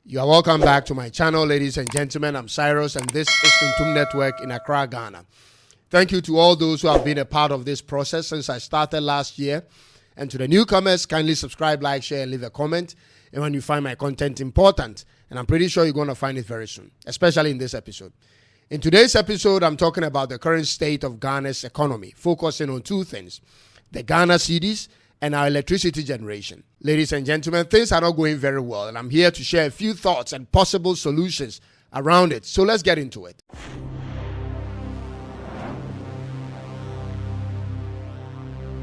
You are welcome back to my channel, ladies and gentlemen. I'm Cyrus, and this is Tuntum Network in Accra, Ghana. Thank you to all those who have been a part of this process since I started last year. And to the newcomers, kindly subscribe, like, share, and leave a comment. And when you find my content important, and I'm pretty sure you're going to find it very soon, especially in this episode. In today's episode, I'm talking about the current state of Ghana's economy, focusing on two things: the Ghana cedis and our electricity generation. Ladies and gentlemen, things are not going very well, and I'm here to share a few thoughts and possible solutions around it. So let's get into it.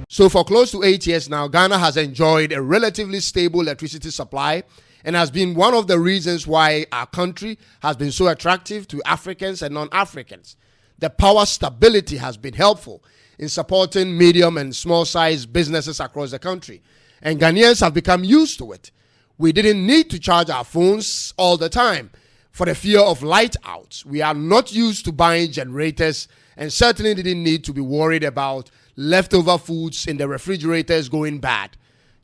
So for close to 8 years now, Ghana has enjoyed a relatively stable electricity supply and has been one of the reasons why our country has been so attractive to Africans and non-Africans. The power stability has been helpful in supporting medium and small-sized businesses across the country, and Ghanaians have become used to it. We didn't need to charge our phones all the time for the fear of light outs. We are not used to buying generators and certainly didn't need to be worried about leftover foods in the refrigerators going bad.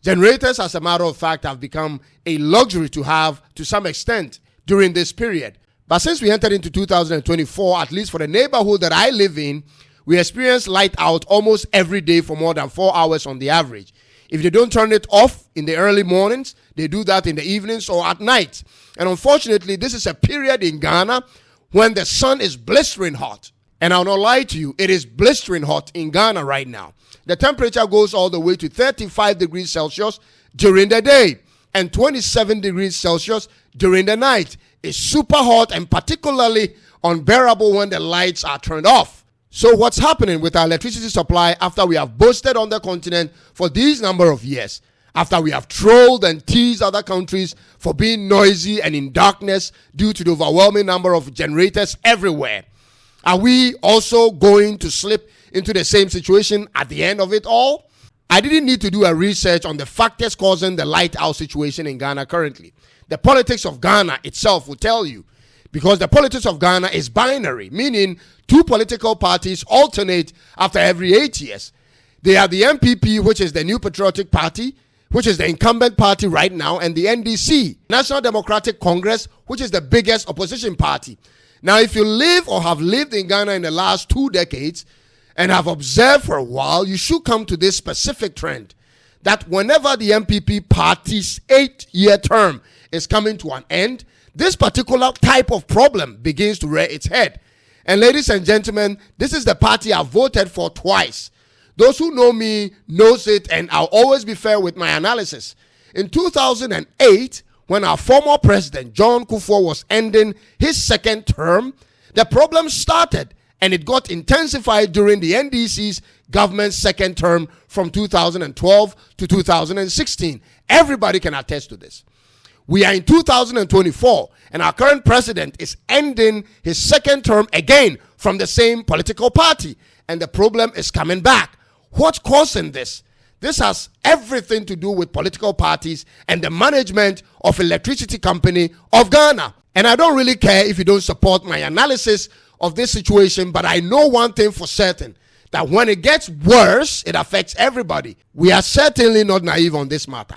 Generators, as a matter of fact, have become a luxury to have to some extent during this period. But since we entered into 2024, at least for the neighborhood that I live in, we experience light out almost every day for more than 4 hours on the average. If they don't turn it off in the early mornings, they do that in the evenings or at night. And unfortunately, this is a period in Ghana when the sun is blistering hot. And I'll not lie to you, it is blistering hot in Ghana right now. The temperature goes all the way to 35 degrees Celsius during the day and 27 degrees Celsius during the night. It's super hot and particularly unbearable when the lights are turned off. So what's happening with our electricity supply after we have boasted on the continent for these number of years? After we have trolled and teased other countries for being noisy and in darkness due to the overwhelming number of generators everywhere? Are we also going to slip into the same situation at the end of it all? I didn't need to do a research on the factors causing the light out situation in Ghana currently. The politics of Ghana itself will tell you, because the politics of Ghana is binary, meaning two political parties alternate after every 8 years. They have the MPP, which is the New Patriotic Party, which is the incumbent party right now, and the NDC, National Democratic Congress, which is the biggest opposition party. Now, if you live or have lived in Ghana in the last 2 decades and have observed for a while, you should come to this specific trend that whenever the MPP party's 8-year term is coming to an end, this particular type of problem begins to rear its head. And ladies and gentlemen, this is the party I've voted for twice. Those who know me knows it, and I'll always be fair with my analysis. In 2008, when our former president, John Kufuor, was ending his second term, the problem started, and it got intensified during the NDC's government's second term from 2012 to 2016. Everybody can attest to this. We are in 2024, and our current president is ending his second term again from the same political party, and the problem is coming back. What's causing this? This has everything to do with political parties and the management of Electricity Company of Ghana. And I don't really care if you don't support my analysis of this situation, but I know one thing for certain, that when it gets worse, it affects everybody. We are certainly not naive on this matter.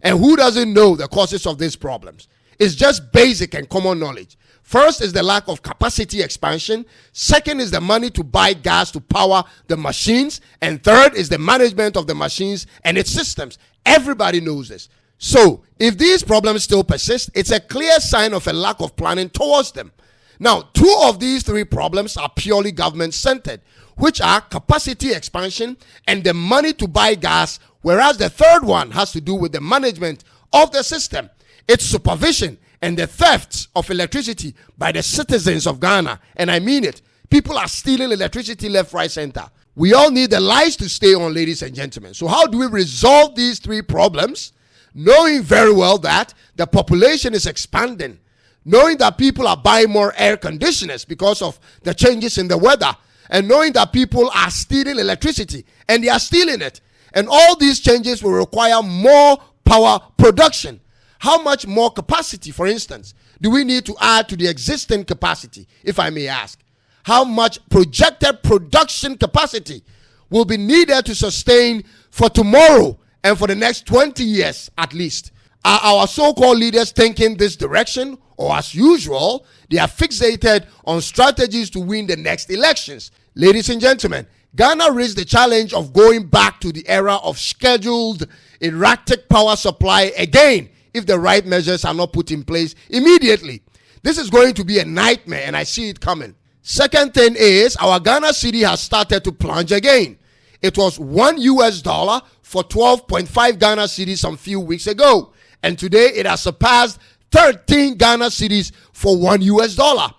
And who doesn't know the causes of these problems? It's just basic and common knowledge. First is the lack of capacity expansion. Second is the money to buy gas to power the machines. And third is the management of the machines and its systems. Everybody knows this. So if these problems still persist, it's a clear sign of a lack of planning towards them. Now, 2 of these 3 problems are purely government-centered, which are capacity expansion and the money to buy gas, whereas the third one has to do with the management of the system, its supervision, and the thefts of electricity by the citizens of Ghana. And I mean it. People are stealing electricity left, right, center. We all need the lights to stay on, ladies and gentlemen. So how do we resolve these 3 problems? Knowing very well that the population is expanding, knowing that people are buying more air conditioners because of the changes in the weather, and knowing that people are stealing electricity, and they are stealing it. And all these changes will require more power production. How much more capacity, for instance, do we need to add to the existing capacity, if I may ask? How much projected production capacity will be needed to sustain for tomorrow and for the next 20 years at least? Are our so-called leaders thinking this direction? Or as usual, they are fixated on strategies to win the next elections? Ladies and gentlemen, Ghana raised the challenge of going back to the era of scheduled erratic power supply again if the right measures are not put in place immediately. This is going to be a nightmare, and I see it coming. Second thing is, our Ghana cedi has started to plunge again. It was $1 for 12.5 Ghana cedis some few weeks ago, and today it has surpassed 13 Ghana cedis for $1.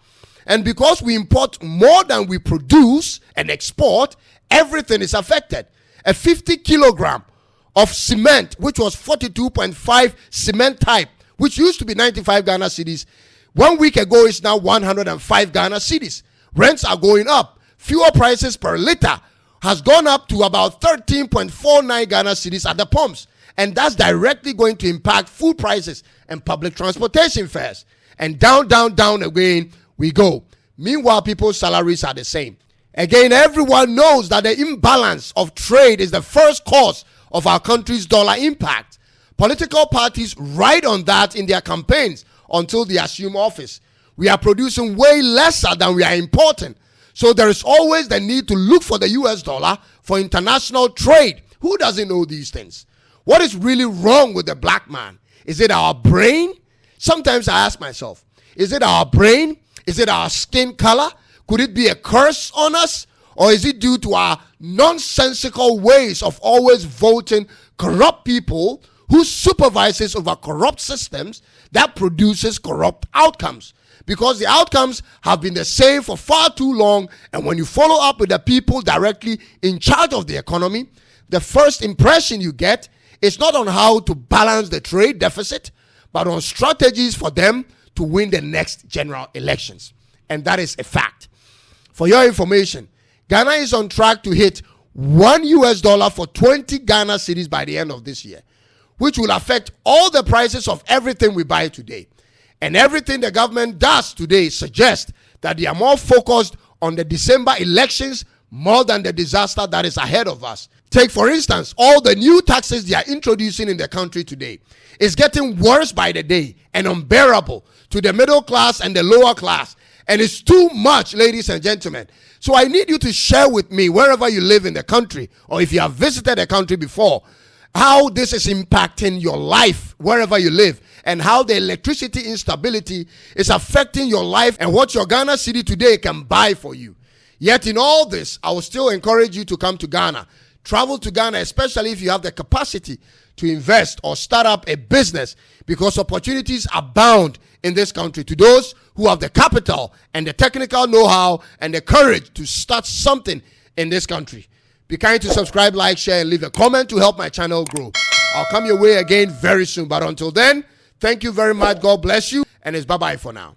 And because we import more than we produce and export, everything is affected. A 50 kilogram of cement, which was 42.5 cement type, which used to be 95 Ghana cedis, 1 week ago is now 105 Ghana cedis. Rents are going up. Fuel prices per liter has gone up to about 13.49 Ghana cedis at the pumps. And that's directly going to impact food prices and public transportation fares. And down, down, down again we go. Meanwhile, people's salaries are the same. Again, everyone knows that the imbalance of trade is the first cause of our country's dollar impact. Political parties ride on that in their campaigns until they assume office. We are producing way lesser than we are importing. So there is always the need to look for the US dollar for international trade. Who doesn't know these things? What is really wrong with the black man? Is it our brain? Sometimes I ask myself, is it our brain? Is it our skin color? Could it be a curse on us? Or is it due to our nonsensical ways of always voting corrupt people who supervises over corrupt systems that produces corrupt outcomes? Because the outcomes have been the same for far too long, and when you follow up with the people directly in charge of the economy, the first impression you get is not on how to balance the trade deficit, but on strategies for them to win the next general elections. And that is a fact. For your information, Ghana is on track to hit $1 for 20 Ghana cedis by the end of this year, which will affect all the prices of everything we buy today. And everything the government does today suggests that they are more focused on the December elections more than the disaster that is ahead of us. Take, for instance, all the new taxes they are introducing in the country today. It's getting worse by the day and unbearable to the middle class and the lower class. And it's too much, ladies and gentlemen. So I need you to share with me, wherever you live in the country, or if you have visited the country before, how this is impacting your life wherever you live, and how the electricity instability is affecting your life and what your Ghana cedi today can buy for you. Yet in all this, I will still encourage you to come to Ghana. Travel to Ghana, especially if you have the capacity to invest or start up a business, because opportunities abound in this country to those who have the capital and the technical know-how and the courage to start something in this country. Be kind to subscribe, like, share, and leave a comment to help my channel grow. I'll come your way again very soon. But until then, thank you very much. God bless you. And it's bye-bye for now.